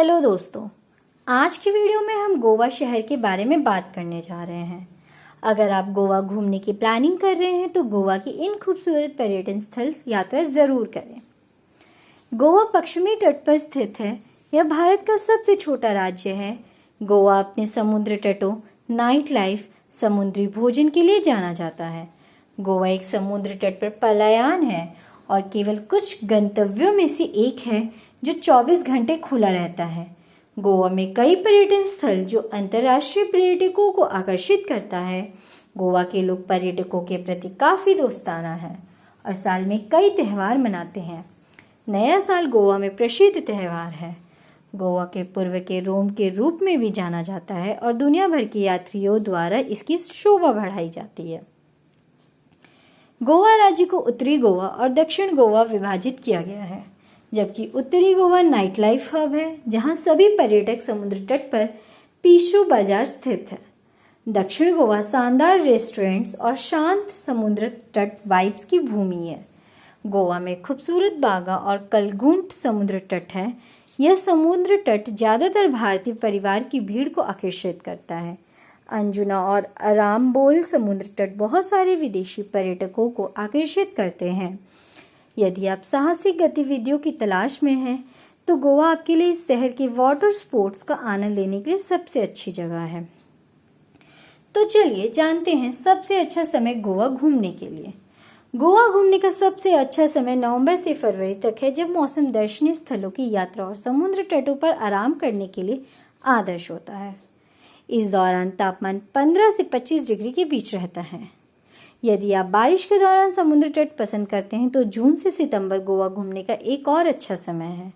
Hello दोस्तों, आज की वीडियो में हम गोवा शहर के बारे में बात करने जा रहे हैं। अगर आप गोवा घूमने की प्लानिंग कर रहे हैं तो गोवा की इन खूबसूरत पर्यटन स्थल यात्रा जरूर करें। गोवा पश्चिमी तट पर स्थित है। यह भारत का सबसे छोटा राज्य है। गोवा अपने समुद्र तटों, नाइट लाइफ, समुद्री भोजन के लिए जाना जाता है। गोवा एक समुद्र तट पर पलायन है और केवल कुछ गंतव्यों में से एक है जो 24 घंटे खुला रहता है। गोवा में कई पर्यटन स्थल जो अंतर्राष्ट्रीय पर्यटकों को आकर्षित करता है। गोवा के लोग पर्यटकों के प्रति काफी दोस्ताना हैं और साल में कई त्यौहार मनाते हैं। नया साल गोवा में प्रसिद्ध त्यौहार है। गोवा के पूर्व के रोम के रूप में भी जाना जाता है और दुनिया भर के यात्रियों द्वारा इसकी शोभा बढ़ाई जाती है। गोवा राज्य को उत्तरी गोवा और दक्षिण गोवा विभाजित किया गया है, जबकि उत्तरी गोवा नाइट लाइफ हब है, जहां सभी पर्यटक समुद्र तट पर पीशू बाजार स्थित है। दक्षिण गोवा शानदार रेस्टोरेंट्स और शांत समुद्र तट वाइब्स की भूमि है। गोवा में खूबसूरत बागा और कलगुंट समुद्र तट है। यह समुद्र तट ज्यादातर भारतीय परिवार की भीड़ को आकर्षित करता है। अंजुना और अराम्बोल समुद्र तट बहुत सारे विदेशी पर्यटकों को आकर्षित करते हैं। यदि आप साहसिक गतिविधियों की तलाश में हैं, तो गोवा आपके लिए इस शहर के वाटर स्पोर्ट्स का आनंद लेने के लिए सबसे अच्छी जगह है। तो चलिए जानते हैं सबसे अच्छा समय गोवा घूमने के लिए। गोवा घूमने का सबसे अच्छा समय नवंबर से फरवरी तक है, जब मौसम दर्शनीय स्थलों की यात्रा और समुद्र तटों पर आराम करने के लिए आदर्श होता है। इस दौरान तापमान 15 से 25 डिग्री के बीच रहता है। यदि आप बारिश के दौरान समुद्र तट पसंद करते हैं तो जून से सितंबर गोवा घूमने का एक और अच्छा समय है।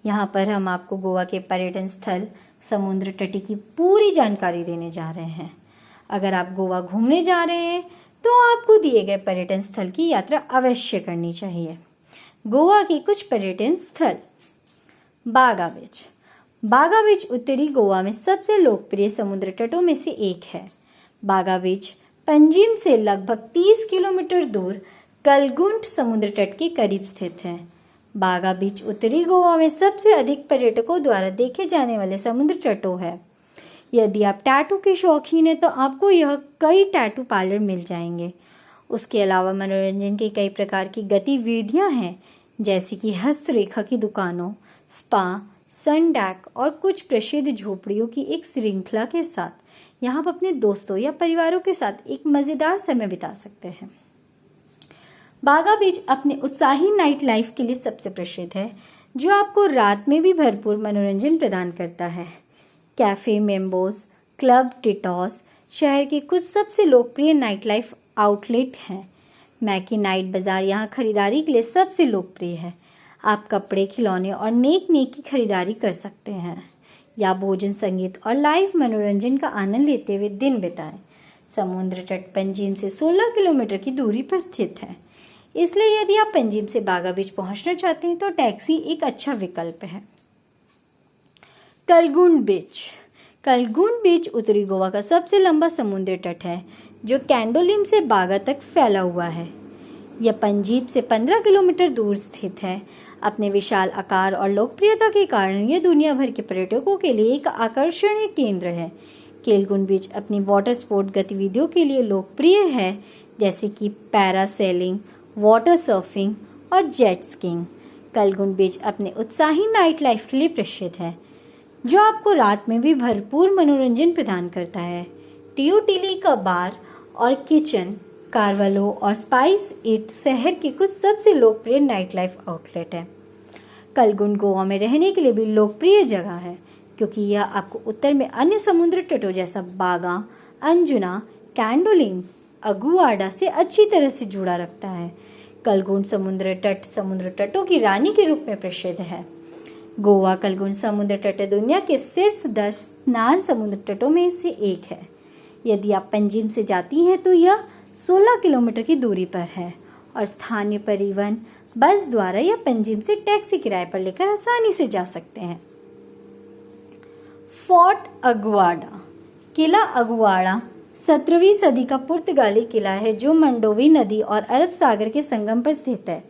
यहाँ पर हम आपको गोवा के पर्यटन स्थल, समुद्र तट की पूरी जानकारी देने जा रहे हैं। अगर आप गोवा घूमने जा रहे हैं तो आपको दिए गए पर्यटन स्थल की यात्रा अवश्य करनी चाहिए। गोवा के कुछ पर्यटन स्थल। बागा बीच। बागा बीच उत्तरी गोवा में सबसे लोकप्रिय समुद्र तटों में से एक है। बागा बीच पंजिम से लगभग 30 किलोमीटर दूर कलगुंट समुद्र तट के करीब स्थित है। बागा बीच उत्तरी गोवा में सबसे अधिक पर्यटकों द्वारा देखे जाने वाले समुद्र तटों है। यदि आप टैटू के शौकीन हैं तो आपको यह कई टैटू पार्लर मिल जाएंगे। उसके अलावा मनोरंजन के कई प्रकार की गतिविधियां हैं, जैसे कि हस्तरेखा की दुकानों, स्पा, सन डेक और कुछ प्रसिद्ध झोपड़ियों की एक श्रृंखला के साथ यहाँ आप अपने दोस्तों या परिवारों के साथ एक मजेदार समय बिता सकते हैं। बागा बीच अपने उत्साही नाइट लाइफ के लिए सबसे प्रसिद्ध है, जो आपको रात में भी भरपूर मनोरंजन प्रदान करता है। कैफे मेम्बोस, क्लब टिटॉस शहर के कुछ सबसे लोकप्रिय नाइट लाइफ आउटलेट हैं। मैकी नाइट बाजार यहाँ खरीदारी के लिए सबसे लोकप्रिय है। आप कपड़े, खिलौने और नेक की खरीदारी कर सकते हैं या भोजन, संगीत और लाइव मनोरंजन का आनंद लेते हुए दिन बिताएं। समुद्र तट पंजिम से 16 किलोमीटर की दूरी पर स्थित है, इसलिए यदि आप पंजिम से बागा बीच पहुंचना चाहते हैं तो टैक्सी एक अच्छा विकल्प है। कलगुंड बीच। कलगुंड बीच उत्तरी गोवा का सबसे लंबा समुद्र तट है, जो कैंडोलिम से बागा तक फैला हुआ है। यह पंजीम से 15 किलोमीटर दूर स्थित है। अपने विशाल आकार और लोकप्रियता के कारण यह दुनिया भर के पर्यटकों के लिए एक आकर्षणीय केंद्र है। केलगुन बीच अपनी वाटर स्पोर्ट गतिविधियों के लिए लोकप्रिय है, जैसे कि पैरासेलिंग, वाटर सर्फिंग और जेट स्कीइंग। कलगुन बीच अपने उत्साही नाइट लाइफ के लिए प्रसिद्ध है, जो आपको रात में भी भरपूर मनोरंजन प्रदान करता है। टियोटिली का बार और किचन, कार्वालो और स्पाइस इट शहर के कुछ सबसे लोकप्रिय नाइट लाइफ आउटलेट है। कलगुन गोवा में रहने के लिए भी लोकप्रिय जगह है, क्योंकि यह आपको उत्तर में अन्य समुद्र तटों जैसा बागा, अंजुना, कैंडोलिम, अगुआडा से अच्छी तरह से जुड़ा रखता है। कलगुन समुद्र तटों की रानी के रूप में प्रसिद्ध है। गोवा कलगुन समुद्र तट दुनिया के शीर्ष 10 स्नान समुद्र तटों में से एक है। यदि आप पंजिम से जाती हैं तो यह 16 किलोमीटर की दूरी पर है और स्थानीय परिवहन बस द्वारा या पंजिम से टैक्सी किराए पर लेकर आसानी से जा सकते हैं। फोर्ट अगुआडा। किला अगुआडा 17वीं सदी का पुर्तगाली किला है, जो मंडोवी नदी और अरब सागर के संगम पर स्थित है।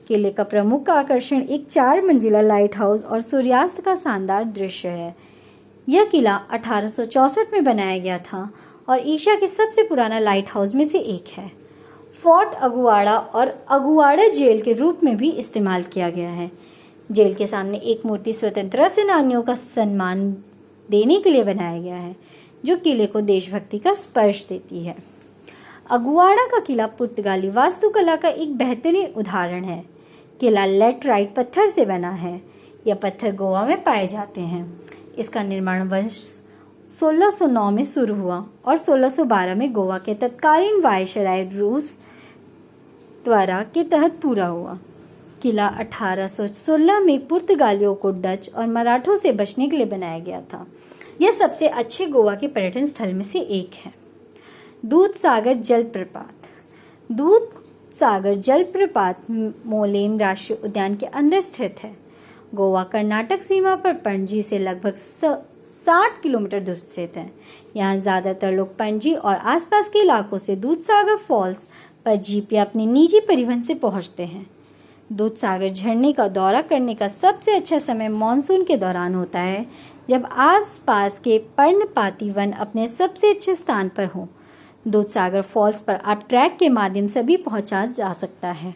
किले का प्रमुख आकर्षण एक 4 मंजिला लाइट हाउस और सूर्यास्त का शानदार दृश्य है। यह किला 1864 में बनाया गया था और एशिया के सबसे पुराना लाइट हाउस में से एक है। फोर्ट अगुआड़ा और अगुआड़ा जेल के रूप में भी इस्तेमाल किया गया है। जेल के सामने एक मूर्ति स्वतंत्रता सेनानियों का सम्मान देने के लिए बनाया गया है, जो किले को देशभक्ति का स्पर्श देती है। अगुआड़ा का किला पुर्तगाली वास्तुकला का एक बेहतरीन उदाहरण है। किला लैटराइट पत्थर से बना है। यह पत्थर गोवा में पाए जाते हैं। इसका निर्माण वर्ष 1609 में शुरू हुआ और 1612 में गोवा के तत्कालीन वायसराय रूस द्वारा के तहत पूरा हुआ। किला 1816 में पुर्तगालियों को डच और मराठों से बचने के लिए बनाया गया था। यह सबसे अच्छे गोवा के पर्यटन स्थल में से एक है। दूधसागर जलप्रपात। दूधसागर जलप्रपात मोलेम राष्ट्रीय उद्यान के अंदर स्थित है। गोवा कर्नाटक सीमा पर पणजी से लगभग 60 किलोमीटर दूर स्थित है। यहाँ ज्यादातर लोग पणजी और आसपास के इलाकों से दूधसागर फॉल्स पर जीप या अपने निजी परिवहन से पहुंचते हैं। दूधसागर झरने का दौरा करने का सबसे अच्छा समय मानसून के दौरान होता है, जब आसपास के पर्णपाती वन अपने सबसे अच्छे स्थान पर हो। दूधसागर फॉल्स पर आप ट्रैक के माध्यम से भी पहुंचा जा सकता है।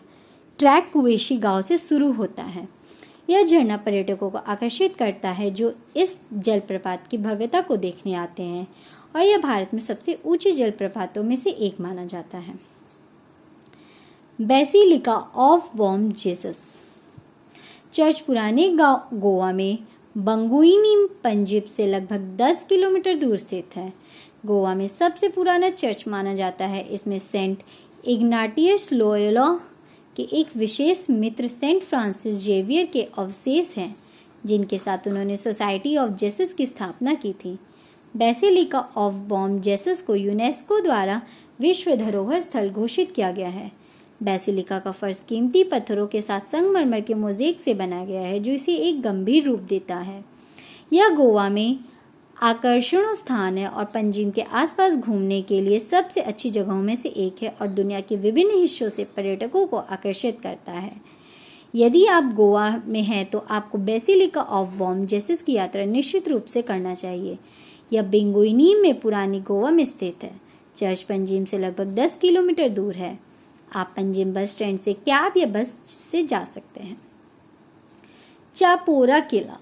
ट्रैक कुवेशी गांव से शुरू होता है। यह झरना पर्यटकों को आकर्षित करता है, जो इस जलप्रपात की भव्यता को देखने आते हैं, और यह भारत में सबसे ऊंचे जलप्रपातों में से एक माना जाता है। Basilica of Baum Jesus church पुराने गोवा में बंगुइनी पंजिब से लगभग 10 किलोमीटर दूर स्थित है। गोवा में सबसे पुराना चर्च माना जाता है। इसमें सेंट इग्नाटियस लोयोला के एक विशेष मित्र सेंट फ्रांसिस जेवियर के अवशेष हैं, जिनके साथ उन्होंने सोसाइटी ऑफ जेसस की स्थापना की थी। बेसिलिका ऑफ बॉम जेसस को यूनेस्को द्वारा विश्व धरोहर स्थल घोषित किया गया है। बेसिलिका का फर्श कीमती पत्थरों के साथ संगमरमर के मोज़ेक से बनाया गया है, जो इसे एक गंभीर रूप देता है। यह गोवा में आकर्षणों स्थान है और पंजिम के आसपास घूमने के लिए सबसे अच्छी जगहों में से एक है और दुनिया के विभिन्न हिस्सों से पर्यटकों को आकर्षित करता है। यदि आप गोवा में हैं तो आपको बेसिलिका ऑफ बॉम जेसस की यात्रा निश्चित रूप से करना चाहिए। यह बिंगुइनी में पुरानी गोवा में स्थित है। चर्च पंजिम से लगभग 10 किलोमीटर दूर है। आप पंजिम बस स्टैंड से कैब या बस से जा सकते हैं। चापोरा किला।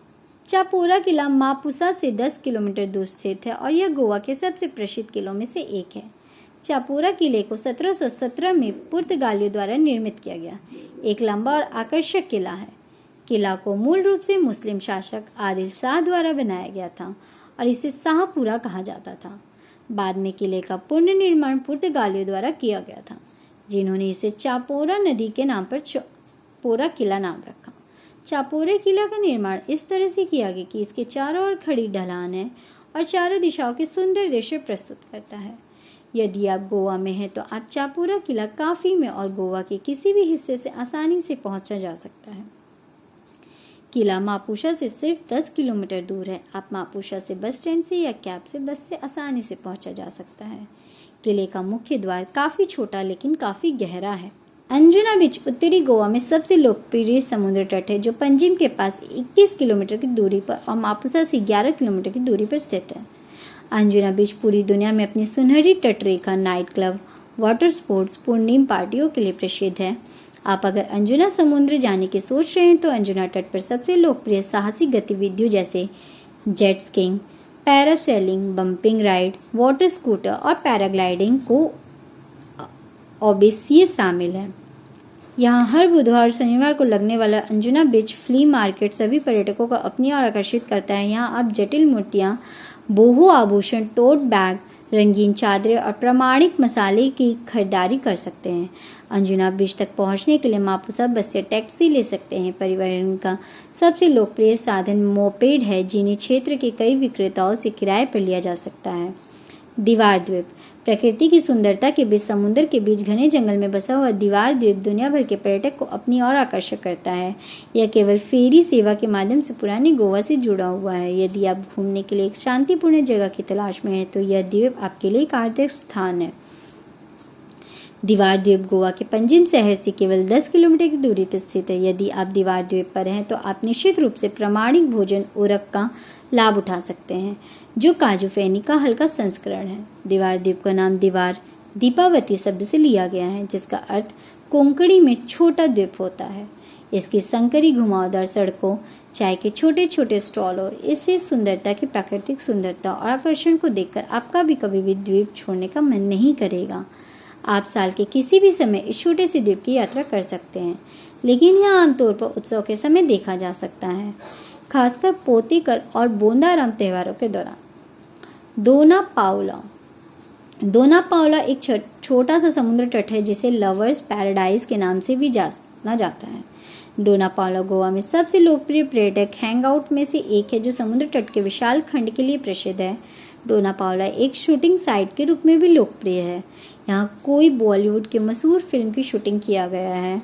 चापोरा किला मापुसा से 10 किलोमीटर दूर स्थित है और यह गोवा के सबसे प्रसिद्ध किलों में से एक है। चापोरा किले को 1717 में पुर्तगालियों द्वारा निर्मित किया गया। एक लंबा और आकर्षक किला है। किला को मूल रूप से मुस्लिम शासक आदिल शाह द्वारा बनाया गया था और इसे शाहपुरा कहा जाता था। बाद में किले का पुनर्निर्माण पुर्तगालियों द्वारा किया गया था, जिन्होंने इसे चापोरा नदी के नाम पर चापोरा किला नाम रखा। चापोरा किला का निर्माण इस तरह से किया गया कि इसके चारों ओर खड़ी ढलान है और चारों दिशाओं के सुंदर दृश्य प्रस्तुत करता है। यदि आप गोवा में हैं तो आप चापोरा किला काफी में और गोवा के किसी भी हिस्से से आसानी से पहुंचा जा सकता है। किला मापुसा से सिर्फ 10 किलोमीटर दूर है। आप मापुसा से बस स्टैंड से या कैब से बस से आसानी से पहुंचा जा सकता है। किले का मुख्य द्वार काफी छोटा लेकिन काफी गहरा है। अंजुना बीच उत्तरी गोवा में सबसे लोकप्रिय समुद्र तट है, जो पंजिम के पास 21 किलोमीटर की दूरी पर और मापुसा से 11 किलोमीटर की दूरी पर स्थित है। अंजुना बीच पूरी दुनिया में अपनी सुनहरी तटरेखा, नाइट क्लब, वाटर स्पोर्ट्स, पूर्णिम पार्टियों के लिए प्रसिद्ध है। आप अगर अंजुना समुद्र जाने की सोच रहे हैं तो अंजुना तट पर सबसे लोकप्रिय साहसिक गतिविधियों जैसे jet skiing, parasailing, bumping ride, water scooter और पैराग्लाइडिंग को ऑबिसियस शामिल है। यहाँ हर बुधवार और शनिवार को लगने वाला अंजुना बीच फ्ली मार्केट सभी पर्यटकों को अपनी ओर आकर्षित करता है। यहाँ आप जटिल मूर्तियाँ, बोहो आभूषण, टोट बैग, रंगीन चादरें और प्रमाणिक मसाले की खरीदारी कर सकते हैं। अंजुना बीच तक पहुंचने के लिए मापुसा बस या टैक्सी ले सकते हैं। परिवहन का सबसे लोकप्रिय साधन मोपेड है, जिन्हें क्षेत्र के कई विक्रेताओं से किराए पर लिया जा सकता है। दीवार द्वीप प्रकृति की सुंदरता के बीच समुद्र के बीच घने जंगल में बसा हुआ दीवार द्वीप दुनिया भर के पर्यटक को अपनी ओर आकर्षित करता है। यह केवल फेरी सेवा के माध्यम से पुरानी गोवा से जुड़ा हुआ है। यदि आप घूमने के लिए एक शांतिपूर्ण जगह की तलाश में हैं तो यह द्वीप आपके लिए एक आदर्श स्थान है। दीवार द्वीप गोवा के पंजिम शहर से केवल 10 किलोमीटर की दूरी पर स्थित है। यदि आप दीवार द्वीप पर हैं तो आप निश्चित रूप से प्रामाणिक भोजन उरक का लाभ उठा सकते हैं, जो काजू फेनी का हल्का संस्करण है। दीवार द्वीप का नाम दीवार दीपावती शब्द से लिया गया है, जिसका अर्थ कोंकणी में छोटा द्वीप होता है। इसकी संकरी घुमावदार सड़कों, चाय के छोटे छोटे स्टॉल और इससे सुंदरता की प्राकृतिक सुंदरता और आकर्षण को देखकर आपका भी कभी भी द्वीप छोड़ने का मन नहीं करेगा। आप साल के किसी भी समय इस छोटे से द्वीप की यात्रा कर सकते हैं, लेकिन यह आमतौर पर उत्सव के समय देखा जा सकता है, खासकर पोतेकर और बोंदाराम त्योहारों के दौरान। दोना पावला एक छोटा सा समुद्र तट है जिसे लवर्स पैराडाइज के नाम से भी जाना जाता है। डोना पावला गोवा में सबसे लोकप्रिय पर्यटक हैंगआउट में से एक है, जो समुद्र तट के विशाल खंड के लिए प्रसिद्ध है। डोना पावला एक शूटिंग साइट के रूप में भी लोकप्रिय है। यहाँ कोई बॉलीवुड की मशहूर फिल्म की शूटिंग किया गया है।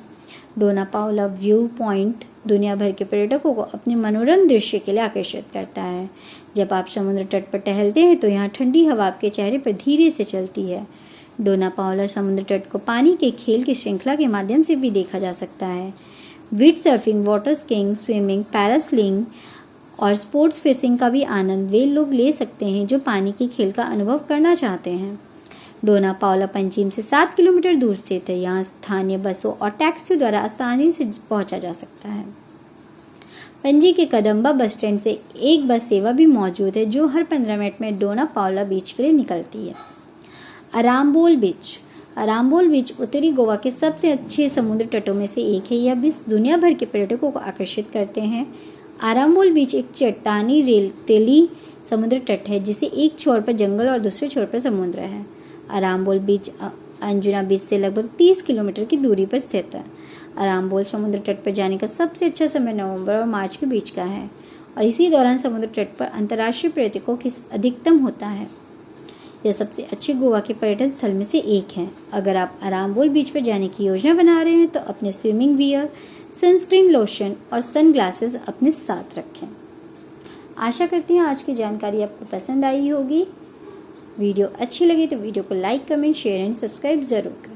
डोना पावला व्यू पॉइंट दुनिया भर के पर्यटकों को अपने मनोरम दृश्य के लिए आकर्षित करता है। जब आप समुद्र तट पर टहलते हैं तो यहाँ ठंडी हवा आपके चेहरे पर धीरे से चलती है। डोना पावला समुद्र तट को पानी के खेल की श्रृंखला के माध्यम से भी देखा जा सकता है। Wind surfing, water skiing, swimming, parasailing और स्पोर्ट्स फिशिंग का भी आनंद वे लोग ले सकते हैं जो पानी के खेल का अनुभव करना चाहते हैं। डोना पावला पंजिम से 7 किलोमीटर दूर स्थित है। यहाँ स्थानीय बसों और टैक्सियों द्वारा आसानी से पहुंचा जा सकता है। पणजी के कदम्बा बस स्टैंड से एक बस सेवा भी मौजूद है, जो हर 15 मिनट में डोना पावला बीच के लिए निकलती है। अराम्बोल बीच उत्तरी गोवा के सबसे अच्छे समुद्र तटों में से एक है। यह बीच दुनिया भर के पर्यटकों को आकर्षित करते हैं। अराम्बोल बीच एक चट्टानी रेतीली समुद्र तट है, जिसे एक छोर पर जंगल और दूसरे छोर पर समुद्र है। अराम्बोल बीच अंजुना बीच से लगभग 30 किलोमीटर की दूरी पर स्थित है। अराम्बोल समुद्र तट पर जाने का सबसे अच्छा समय नवंबर और मार्च के बीच का है, और इसी दौरान समुद्र तट पर अंतर्राष्ट्रीय पर्यटकों की अधिकतम होता है। यह सबसे अच्छे गोवा के पर्यटन स्थल में से एक है। अगर आप अराम्बोल बीच पर जाने की योजना बना रहे हैं तो अपने स्विमिंग वियर, सनस्क्रीन लोशन और सनग्लासेस अपने साथ रखें। आशा करती हूँ आज की जानकारी आपको पसंद आई होगी। वीडियो अच्छी लगी तो वीडियो को like, comment, share and subscribe जरूर करें।